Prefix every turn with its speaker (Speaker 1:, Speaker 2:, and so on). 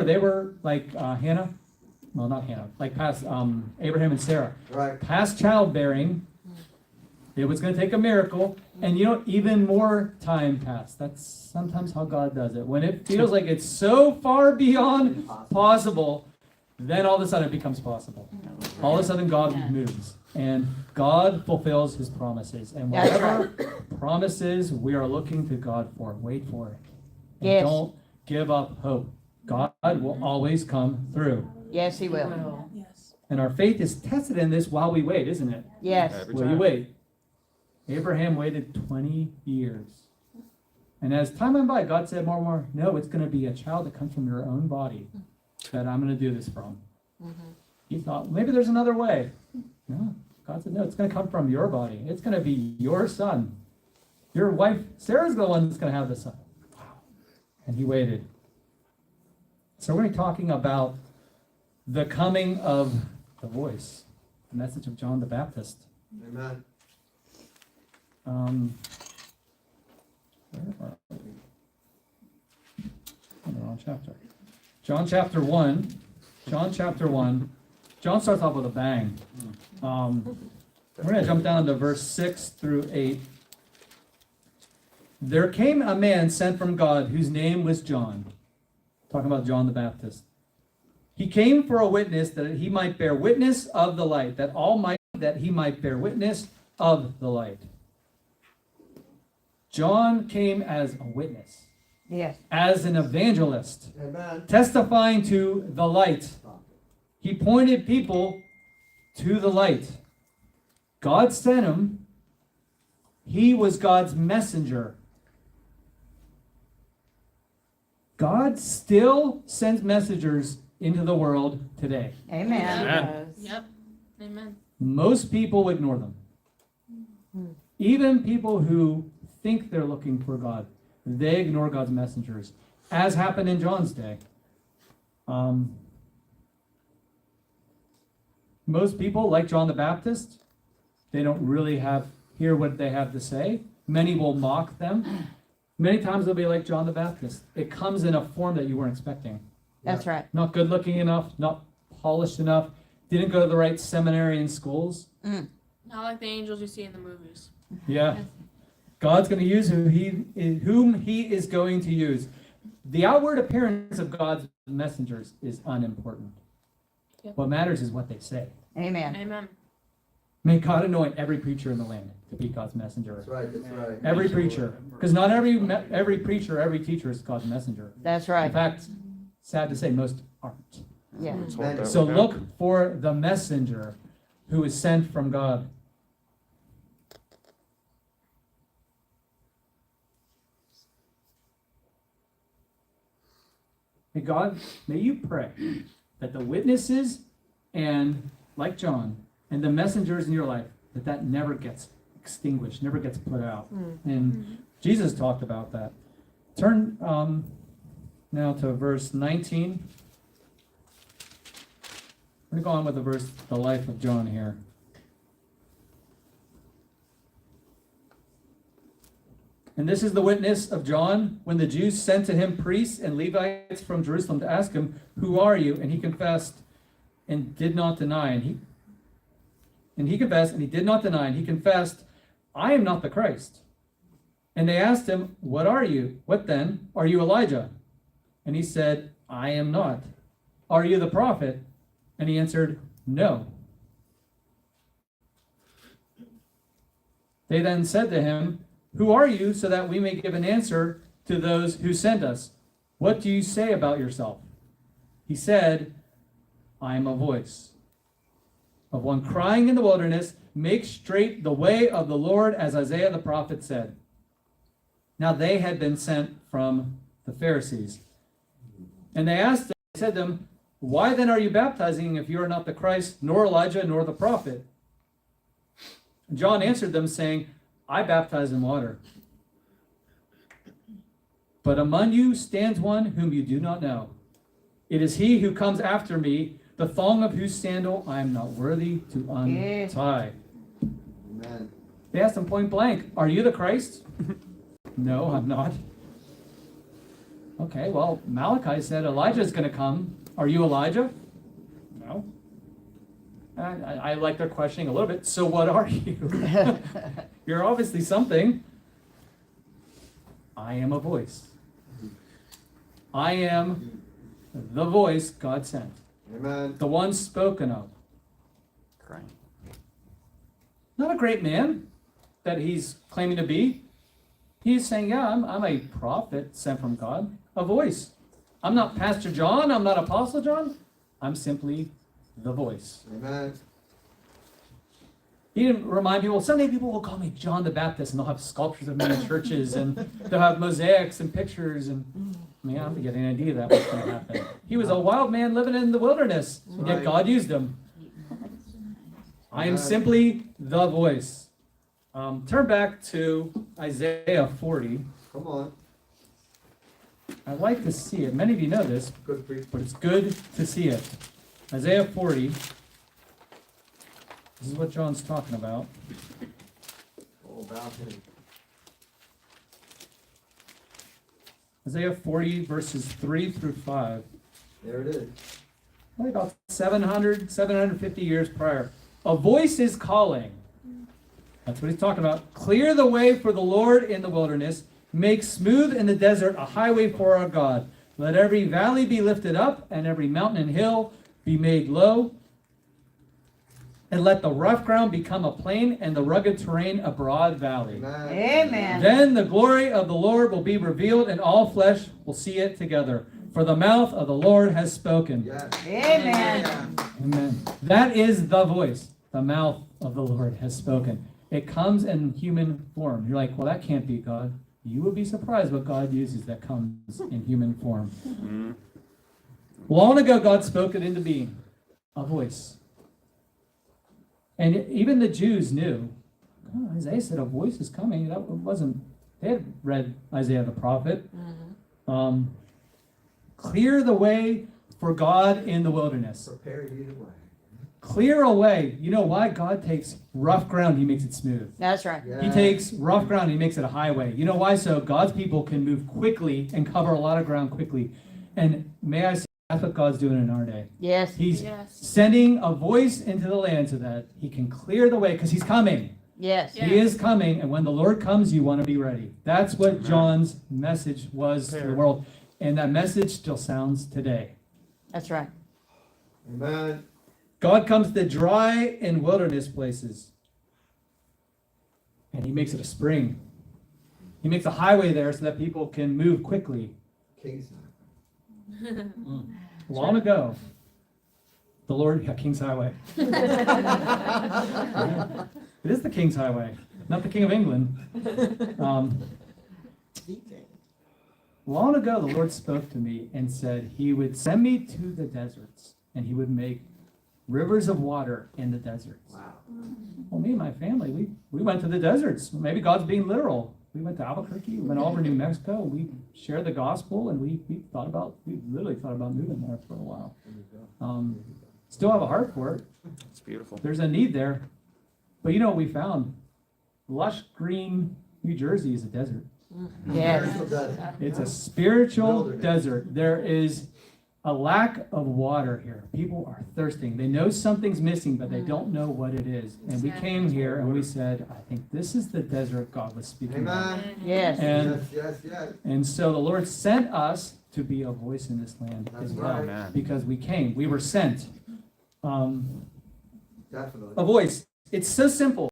Speaker 1: they were like Hannah. Well, not Hannah. Like past Abraham and Sarah.
Speaker 2: Right.
Speaker 1: Past childbearing. It was going to take a miracle, and even more time passed. That's sometimes how God does it. When it feels like it's so far beyond possible, then all of a sudden it becomes possible. All of a sudden God moves, and God fulfills his promises. And whatever promises we are looking to God for, wait for it. And don't give up hope. God will always come through.
Speaker 3: Yes, he will.
Speaker 4: Yes.
Speaker 1: And our faith is tested in this while we wait, isn't it?
Speaker 3: Yes.
Speaker 1: Will you wait? Abraham waited 20 years. And as time went by, God said more and more, no, it's going to be a child that comes from your own body that I'm going to do this from. He thought, maybe there's another way. No, God said, no, it's going to come from your body. It's going to be your son. Your wife, Sarah's the one that's going to have the son. Wow. And he waited. So we're going to be talking about the coming of the voice, the message of John the Baptist.
Speaker 2: Amen.
Speaker 1: Where are we? In the wrong chapter. John chapter 1. John chapter 1. John starts off with a bang. We're going to jump down to verse 6 through 8. There came a man sent from God whose name was John. Talking about John the Baptist. He came for a witness that he might bear witness of the light, that he might bear witness of the light. John came as a witness.
Speaker 3: Yes.
Speaker 1: As an evangelist.
Speaker 2: Amen.
Speaker 1: Testifying to the light. He pointed people to the light. God sent him. He was God's messenger. God still sends messengers into the world today.
Speaker 3: Amen.
Speaker 4: Yep. Amen.
Speaker 1: Most people ignore them. Even people who think they're looking for God, they ignore God's messengers, as happened in John's day. Most people, like John the Baptist, they don't really hear what they have to say. Many will mock them. Many times they'll be like John the Baptist. It comes in a form that you weren't expecting.
Speaker 3: That's right.
Speaker 1: Not good looking enough, not polished enough, didn't go to the right seminary and schools.
Speaker 4: Not like the angels you see in the movies.
Speaker 1: Yeah. God's going to use whom he is going to use. The outward appearance of God's messengers is unimportant.
Speaker 4: Yep.
Speaker 1: What matters is what they say.
Speaker 3: Amen.
Speaker 4: Amen.
Speaker 1: May God anoint every preacher in the land to be God's messenger.
Speaker 2: That's right, that's right.
Speaker 1: Every preacher. Because not every preacher, every teacher is God's messenger.
Speaker 3: That's
Speaker 1: In
Speaker 3: right.
Speaker 1: fact, sad to say, most aren't.
Speaker 3: Yeah.
Speaker 2: Amen.
Speaker 1: So look for the messenger who is sent from God. May God, may you pray that the witnesses and, like John, and the messengers in your life, that never gets extinguished, never gets put out. And Jesus talked about that. Turn now to verse 19. We're going to go on with the life of John here. And this is the witness of John when the Jews sent to him priests and Levites from Jerusalem to ask him, "Who are you?" And he confessed and did not deny. And he confessed and he did not deny. And he confessed, "I am not the Christ." And they asked him, "What are you? What then? Are you Elijah?" And he said, "I am not." "Are you the prophet?" And he answered, "No." They then said to him, "Who are you, so that we may give an answer to those who sent us? What do you say about yourself?" He said, "I am a voice of one crying in the wilderness, make straight the way of the Lord, as Isaiah the prophet said." Now they had been sent from the Pharisees. And they said to them, "Why then are you baptizing if you are not the Christ, nor Elijah, nor the prophet?" And John answered them, saying, "I baptize in water. But among you stands one whom you do not know. It is he who comes after me, the thong of whose sandal I am not worthy to untie."
Speaker 2: Amen.
Speaker 1: They asked him point blank, "Are you the Christ?" "No, I'm not." Okay, well, Malachi said Elijah's going to come. Are you Elijah? No. I like their questioning a little bit. So what are you? You're obviously something. I am a voice. I am the voice God sent.
Speaker 2: Amen.
Speaker 1: The one spoken of.
Speaker 5: Crying.
Speaker 1: Not a great man that he's claiming to be. He's saying, yeah, I'm a prophet sent from God. A voice. I'm not Pastor John. I'm not Apostle John. I'm simply the voice.
Speaker 2: Amen.
Speaker 1: He didn't remind people, someday people will call me John the Baptist, and they'll have sculptures of me in churches, and they'll have mosaics and pictures, and man, I'm getting an idea of that what's going to happen. He was a wild man living in the wilderness, and yet God used him. I am simply the voice. Turn back to Isaiah 40.
Speaker 2: Come on.
Speaker 1: I like to see it. Many of you know this,
Speaker 2: Good preach.
Speaker 1: but it's good to see it. Isaiah 40. This is what John's talking about.
Speaker 2: All about him.
Speaker 1: Isaiah 40, verses 3 through 5.
Speaker 2: There it is.
Speaker 1: Only about 750 years prior. A voice is calling. That's what he's talking about. Clear the way for the Lord in the wilderness. Make smooth in the desert a highway for our God. Let every valley be lifted up and every mountain and hill be made low. And let the rough ground become a plain and the rugged terrain a broad valley.
Speaker 2: Amen.
Speaker 3: Amen.
Speaker 1: Then the glory of the Lord will be revealed and all flesh will see it together. For the mouth of the Lord has spoken.
Speaker 2: Yes.
Speaker 3: Amen.
Speaker 1: Amen. That is the voice. The mouth of the Lord has spoken. It comes in human form. You're like, well, that can't be God. You would be surprised what God uses that comes in human form.
Speaker 5: Mm-hmm.
Speaker 1: Long ago, God spoke it into being. A voice. And even the Jews knew. Oh, Isaiah said a voice is coming. That wasn't, they had read Isaiah the prophet. Clear the way for God in the wilderness.
Speaker 2: Prepare ye the way.
Speaker 1: Clear a way. You know why? God takes rough ground, he makes it smooth.
Speaker 3: That's right.
Speaker 2: Yes.
Speaker 1: He takes rough ground, he makes it a highway. You know why? So God's people can move quickly and cover a lot of ground quickly. And may I say, that's what God's doing in our day.
Speaker 3: Yes.
Speaker 1: He's
Speaker 4: Yes.
Speaker 1: sending a voice into the land so that he can clear the way, because he's coming.
Speaker 3: Yes.
Speaker 4: Yeah.
Speaker 1: He is coming, and when the Lord comes, you want to be ready. That's what John's message was to the world. And that message still sounds today.
Speaker 3: That's right.
Speaker 2: Amen.
Speaker 1: God comes to dry and wilderness places. And he makes it a spring. He makes a highway there so that people can move quickly.
Speaker 2: King's
Speaker 1: Long ago, the Lord, King's Highway. Yeah. It is the King's Highway, not the King of England. Long ago, the Lord spoke to me and said he would send me to the deserts and he would make rivers of water in the deserts.
Speaker 2: Wow.
Speaker 1: Well, me and my family, we went to the deserts. Maybe God's being literal. We went to Albuquerque, we went all over New Mexico, we shared the gospel, and we literally thought about moving there for a while. Still have a heart for it.
Speaker 5: It's beautiful.
Speaker 1: There's a need there. But you know what we found? Lush green New Jersey is a desert.
Speaker 3: Yes.
Speaker 2: Spiritual desert.
Speaker 1: It's a spiritual
Speaker 2: Wilderness.
Speaker 1: desert. There is a lack of water here. People are thirsting. They know something's missing, but they don't know what it is. And we came here and we said, I think this is the desert God was speaking about.
Speaker 2: Amen.
Speaker 3: Yes.
Speaker 1: And
Speaker 2: Yes.
Speaker 1: And so the Lord sent us to be a voice in this land
Speaker 2: That's
Speaker 1: as well,
Speaker 2: right.
Speaker 5: Amen.
Speaker 1: because we came. We were sent.
Speaker 2: Definitely.
Speaker 1: A voice. It's so simple.